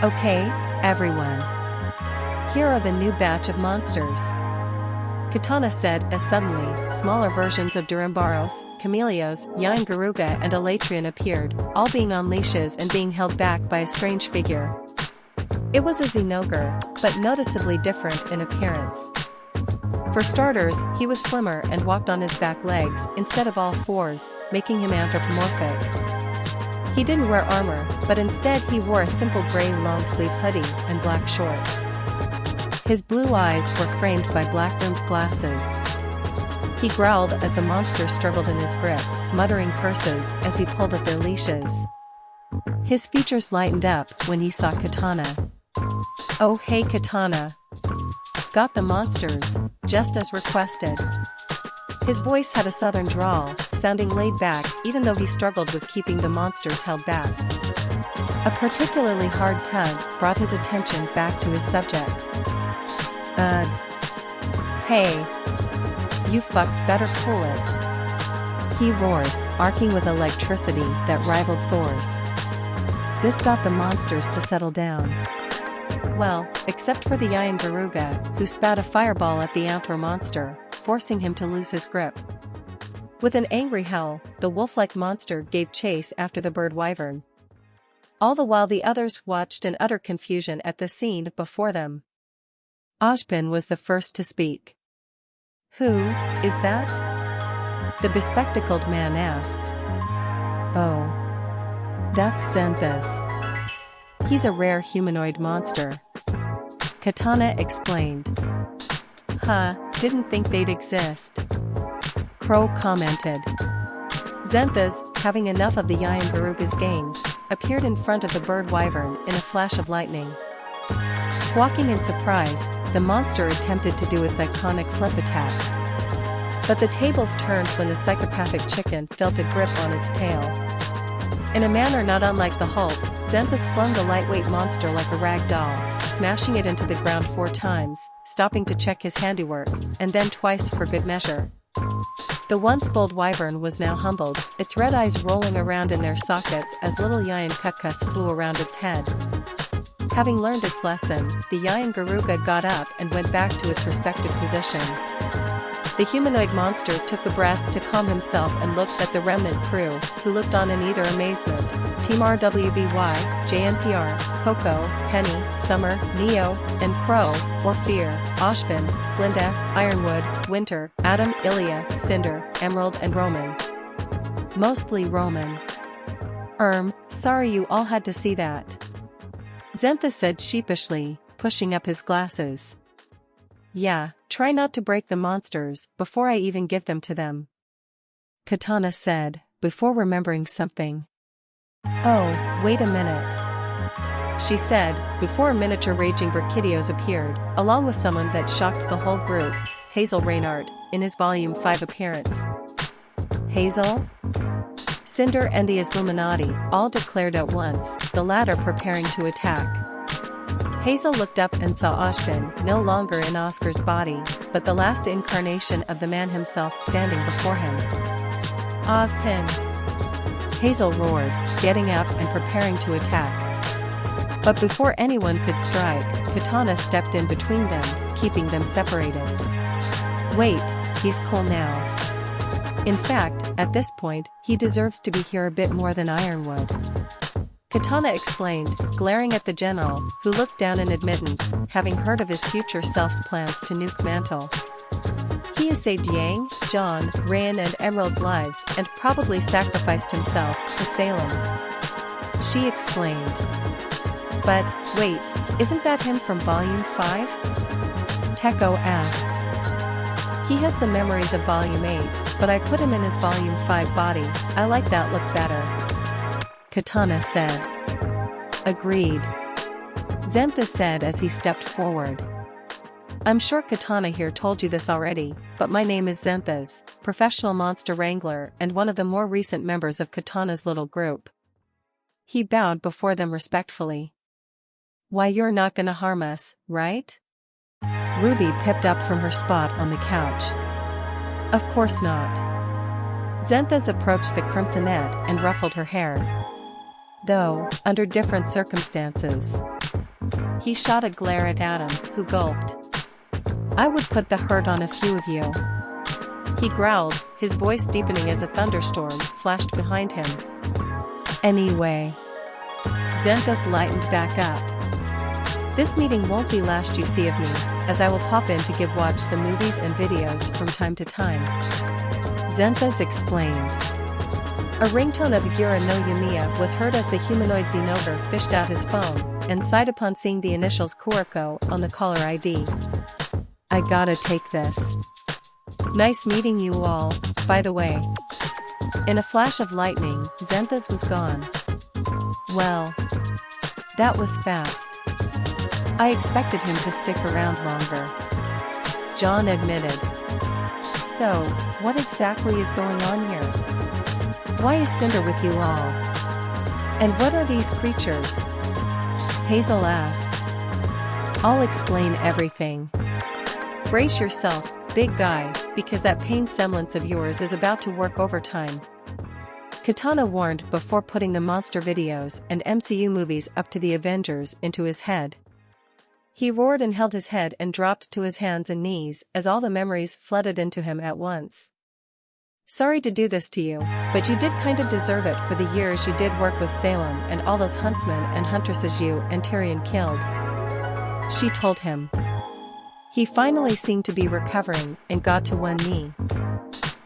Okay, everyone. Here are the new batch of monsters. Katana said as suddenly, smaller versions of Durambaros, Chameleos, Yain Garuga and Elatrian appeared, all being on leashes and being held back by a strange figure. It was a Xenogre, but noticeably different in appearance. For starters, he was slimmer and walked on his back legs instead of all fours, making him anthropomorphic. He didn't wear armor, but instead he wore a simple gray long-sleeve hoodie and black shorts. His blue eyes were framed by black-rimmed glasses. He growled as the monster struggled in his grip, muttering curses as he pulled at their leashes. His features lightened up when he saw Katana. "Oh hey Katana. Got the monsters, just as requested." His voice had a southern drawl, sounding laid back even though he struggled with keeping the monsters held back. A particularly hard tug brought his attention back to his subjects. Hey. You fucks better cool it," he roared, arcing with electricity that rivaled Thor's. This got the monsters to settle down. Well, except for the Yain Garuga, who spat a fireball at the outdoor monster, forcing him to lose his grip. With an angry howl, the wolf-like monster gave chase after the bird wyvern. All the while the others watched in utter confusion at the scene before them. Ozpin was the first to speak. "Who is that?" the bespectacled man asked. "Oh. That's Xanthus. He's a rare humanoid monster," Katana explained. "Huh, didn't think they'd exist," Crow commented. Xanthus, having enough of the Yain Garuga's games, appeared in front of the bird wyvern in a flash of lightning. Squawking in surprise, the monster attempted to do its iconic flip attack. But the tables turned when the psychopathic chicken felt a grip on its tail. In a manner not unlike the Hulk, Xanthus flung the lightweight monster like a rag doll, smashing it into the ground 4 times, stopping to check his handiwork, and then twice for good measure. The once bold wyvern was now humbled, its red eyes rolling around in their sockets as little Yain Kukus flew around its head. Having learned its lesson, the Yain Garuga got up and went back to its respective position. The humanoid monster took a breath to calm himself and looked at the remnant crew, who looked on in either amazement. Team RWBY, JNPR, Coco, Penny, Summer, Neo, and Crow, or fear, Oshpin, Glinda, Ironwood, Winter, Adam, Ilya, Cinder, Emerald and Roman. Mostly Roman. Sorry you all had to see that," Xanthus said sheepishly, pushing up his glasses. "Yeah, try not to break the monsters before I even give them to them," Katana said, before remembering something. "Oh, wait a minute," she said, before a miniature raging Brachydios appeared, along with someone that shocked the whole group, Hazel Reynard, in his Volume 5 appearance. "Hazel?" Cinder and the Illuminati all declared at once, the latter preparing to attack. Hazel looked up and saw Oshpin, no longer in Oscar's body, but the last incarnation of the man himself standing before him. "Ozpin!" Hazel roared, getting up and preparing to attack. But before anyone could strike, Katana stepped in between them, keeping them separated. "Wait, he's cool now. In fact, at this point, he deserves to be here a bit more than Ironwood," Katana explained, glaring at the general, who looked down in admittance, having heard of his future self's plans to nuke Mantle. "He has saved Yang, John, Rayan and Emerald's lives and probably sacrificed himself to Salem," she explained. "But, wait, isn't that him from Volume 5? Teko asked. "He has the memories of Volume 8, but I put him in his Volume 5 body, I like that look better," Katana said. "Agreed," Xanthus said as he stepped forward. "I'm sure Katana here told you this already, but my name is Xanthus, professional monster wrangler and one of the more recent members of Katana's little group." He bowed before them respectfully. "Why, you're not gonna harm us, right?" Ruby pipped up from her spot on the couch. "Of course not." Xanthus approached the crimsonette and ruffled her hair. "Though, under different circumstances." He shot a glare at Adam, who gulped. I would put the hurt on a few of you. He growled, his voice deepening as a thunderstorm flashed behind him. Anyway. Xanthus lightened back up. This meeting won't be last you see of me, as I will pop in to give watch the movies and videos from time to time. Xanthus explained. A ringtone of Yura no Yumiya was heard as the humanoid Xenogre fished out his phone, and sighed upon seeing the initials Kuriko on the caller ID. I gotta take this. Nice meeting you all, by the way. In a flash of lightning, Xanthus was gone. Well. That was fast. I expected him to stick around longer. John admitted. So, what exactly is going on here? Why is Cinder with you all? And what are these creatures? Hazel asked. I'll explain everything. Brace yourself, big guy, because that pain semblance of yours is about to work overtime. Katana warned before putting the monster videos and MCU movies up to the Avengers into his head. He roared and held his head and dropped to his hands and knees as all the memories flooded into him at once. Sorry to do this to you, but you did kind of deserve it for the years you did work with Salem and all those huntsmen and huntresses you and Tyrion killed. She told him. He finally seemed to be recovering and got to one knee.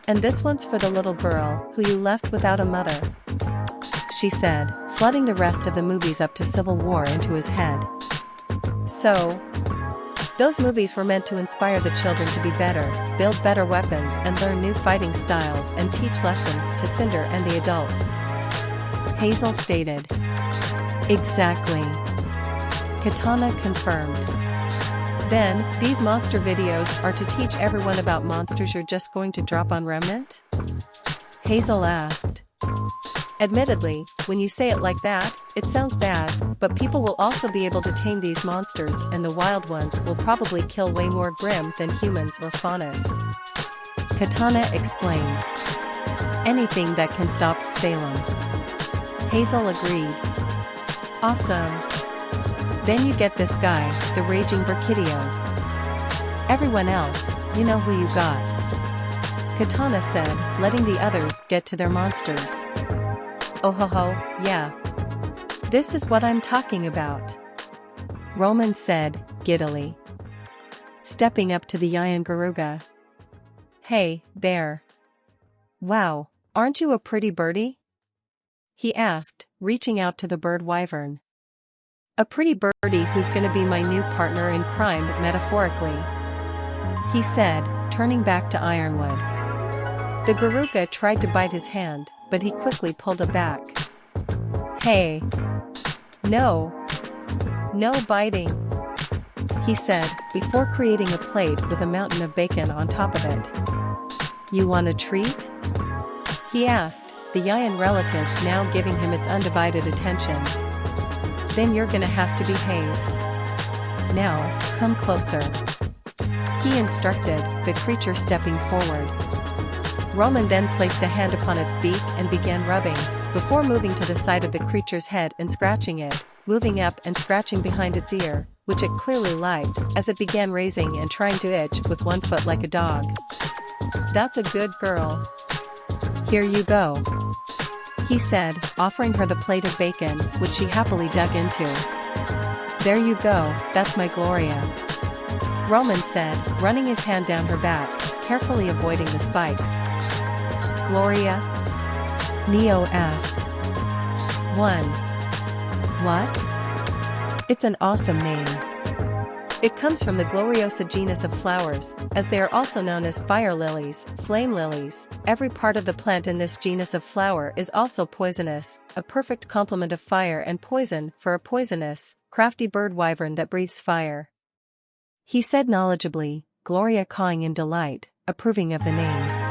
And this one's for the little girl who you left without a mother, she said, flooding the rest of the movies up to Civil War into his head. So, those movies were meant to inspire the children to be better, build better weapons and learn new fighting styles and teach lessons to Cinder and the adults. Hazel stated. Exactly. Katana confirmed. Then, these monster videos are to teach everyone about monsters you're just going to drop on Remnant? Hazel asked. Admittedly, when you say it like that, it sounds bad, but people will also be able to tame these monsters and the wild ones will probably kill way more Grimm than humans or Faunus. Katana explained. Anything that can stop Salem. Hazel agreed. Awesome. Then you get this guy, the Raging Burkidios. Everyone else, you know who you got. Katana said, letting the others get to their monsters. Oh ho ho, yeah. This is what I'm talking about. Roman said, giddily. Stepping up to the Yian Garuga. Hey, there. Wow, aren't you a pretty birdie? He asked, reaching out to the bird wyvern. A pretty birdie who's gonna be my new partner in crime metaphorically. He said, turning back to Ironwood. The Garuga tried to bite his hand, but he quickly pulled it back. Hey. No. No biting. He said, before creating a plate with a mountain of bacon on top of it. You want a treat? He asked, the Yian relative now giving him its undivided attention. Then you're gonna have to behave. Now, come closer. He instructed, the creature stepping forward. Roman then placed a hand upon its beak and began rubbing, before moving to the side of the creature's head and scratching it, moving up and scratching behind its ear, which it clearly liked, as it began raising and trying to itch with one foot like a dog. That's a good girl. Here you go. He said, offering her the plate of bacon, which she happily dug into. There you go, that's my Gloria. Roman said, running his hand down her back, carefully avoiding the spikes. Gloria? Neo asked. One. What? It's an awesome name. It comes from the Gloriosa genus of flowers, as they are also known as fire lilies, flame lilies. Every part of the plant in this genus of flower is also poisonous, a perfect complement of fire and poison for a poisonous, crafty bird wyvern that breathes fire. He said knowledgeably, Gloria cawing in delight, approving of the name.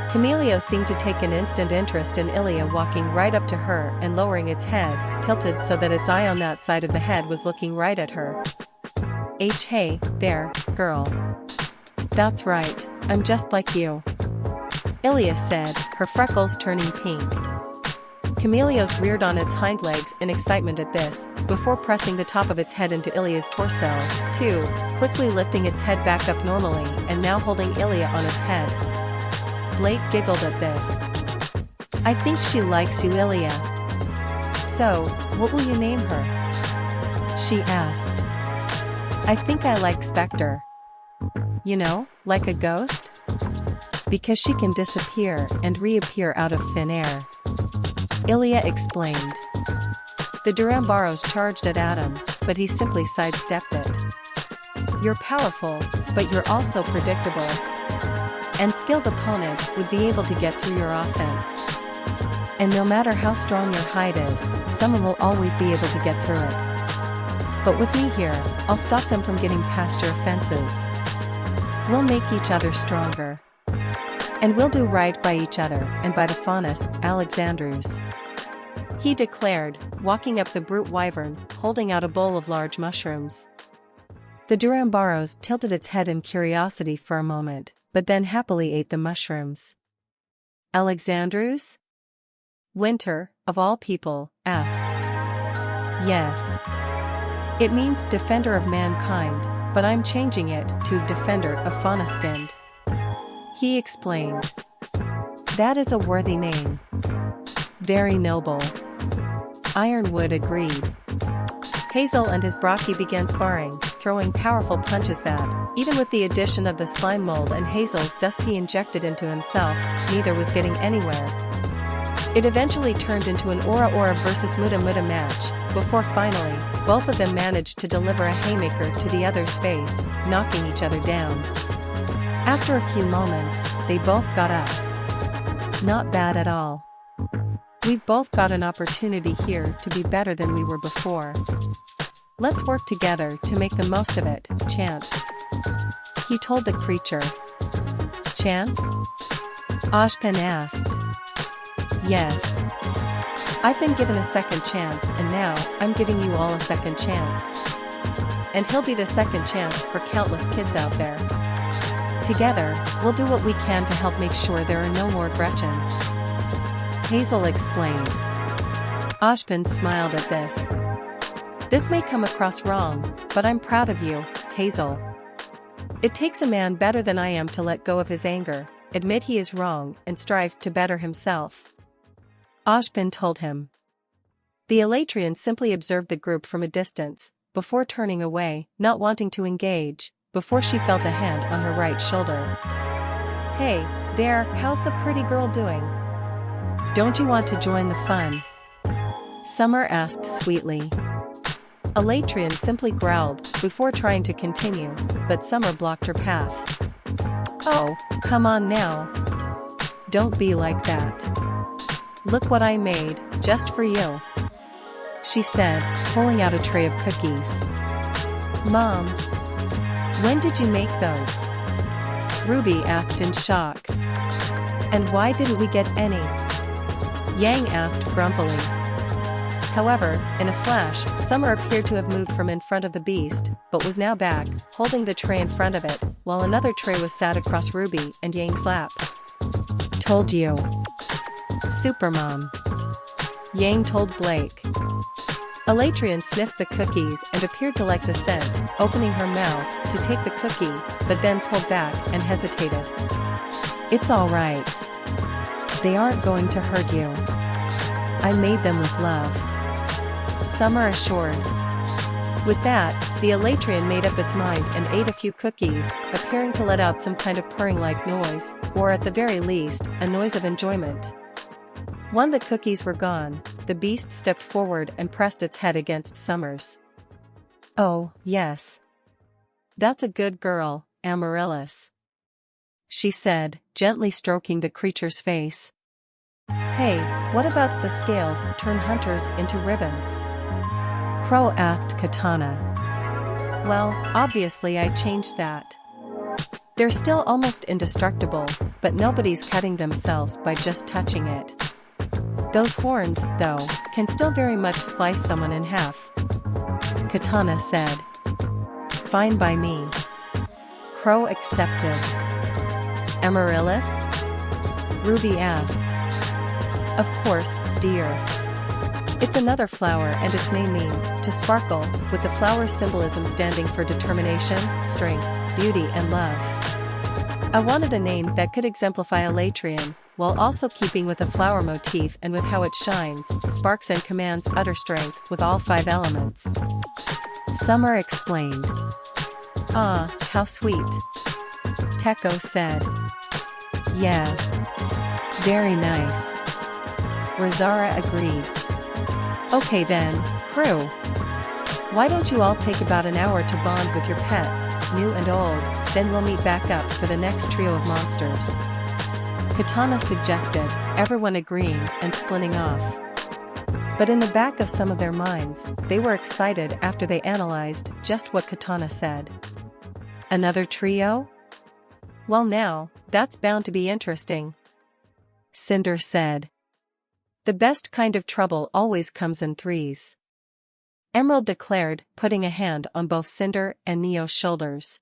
Camelio seemed to take an instant interest in Ilia walking right up to her and lowering its head, tilted so that its eye on that side of the head was looking right at her. Hey, there, girl. That's right, I'm just like you. Ilia said, her freckles turning pink. Chameleos reared on its hind legs in excitement at this, before pressing the top of its head into Ilia's torso, too, quickly lifting its head back up normally and now holding Ilia on its head. Blake giggled at this. I think she likes you, Ilia. So, what will you name her? She asked. I think I like Spectre. You know, like a ghost? Because she can disappear and reappear out of thin air. Ilia explained. The Durambaros charged at Adam, but he simply sidestepped it. You're powerful, but you're also predictable. An skilled opponent would be able to get through your offense. And no matter how strong your hide is, someone will always be able to get through it. But with me here, I'll stop them from getting past your fences. We'll make each other stronger. And we'll do right by each other and by the Faunus, Alexandrus. He declared, walking up the brute wyvern, holding out a bowl of large mushrooms. The Durambaros tilted its head in curiosity for a moment, but then happily ate the mushrooms. Alexandrus? Winter, of all people, asked. Yes. It means defender of mankind, but I'm changing it to defender of fauna-skinned. He explained. That is a worthy name. Very noble. Ironwood agreed. Hazel and his Brocky began sparring, throwing powerful punches that, even with the addition of the slime mold and Hazel's dust he injected into himself, neither was getting anywhere. It eventually turned into an Aura versus Muda match, before finally, both of them managed to deliver a haymaker to the other's face, knocking each other down. After a few moments, they both got up. Not bad at all. We've both got an opportunity here to be better than we were before. Let's work together to make the most of it, Chance. He told the creature. Chance? Ashpin asked. Yes. I've been given a second chance and now I'm giving you all a second chance. And he'll be the second chance for countless kids out there. Together, we'll do what we can to help make sure there are no more Gretchens. Hazel explained. Ashpin smiled at this. This may come across wrong, but I'm proud of you, Hazel. It takes a man better than I am to let go of his anger, admit he is wrong and strive to better himself. Ashpin told him. The Elatrian simply observed the group from a distance, before turning away, not wanting to engage, before she felt a hand on her right shoulder. Hey, there, how's the pretty girl doing? Don't you want to join the fun? Summer asked sweetly. Elatrian simply growled, before trying to continue, but Summer blocked her path. Oh, come on now. Don't be like that. Look what I made, just for you. She said, pulling out a tray of cookies. Mom. When did you make those? Ruby asked in shock. And why didn't we get any? Yang asked grumpily. However, in a flash, Summer appeared to have moved from in front of the beast, but was now back, holding the tray in front of it, while another tray was sat across Ruby and Yang's lap. Told you. Supermom. Yang told Blake. Elatrian sniffed the cookies and appeared to like the scent, opening her mouth to take the cookie, but then pulled back and hesitated. It's all right. They aren't going to hurt you. I made them with love. Summer assured. With that, the Elatrian made up its mind and ate a few cookies, appearing to let out some kind of purring-like noise, or at the very least, a noise of enjoyment. When the cookies were gone, the beast stepped forward and pressed its head against Summer's. Oh, yes. That's a good girl, Amaryllis. She said, gently stroking the creature's face. Hey, what about the scales turn hunters into ribbons? Crow asked Katana. Well, obviously I changed that. They're still almost indestructible, but nobody's cutting themselves by just touching it. Those horns, though, can still very much slice someone in half. Katana said. Fine by me. Crow accepted. Amaryllis? Ruby asked. Of course, dear. It's another flower and its name means to sparkle, with the flower's symbolism standing for determination, strength, beauty and love. I wanted a name that could exemplify elatrium, while also keeping with the flower motif and with how it shines, sparks and commands utter strength with all 5 elements. Summer explained. Ah, how sweet. Teko said. Yeah. Very nice. Rosara agreed. Okay then, crew. Why don't you all take about an hour to bond with your pets, new and old, then we'll meet back up for the next trio of monsters. Katana suggested, everyone agreeing and splitting off. But in the back of some of their minds, they were excited after they analyzed just what Katana said. Another trio? Well now, that's bound to be interesting. Cinder said. The best kind of trouble always comes in threes. Emerald declared, putting a hand on both Cinder and Neo's shoulders.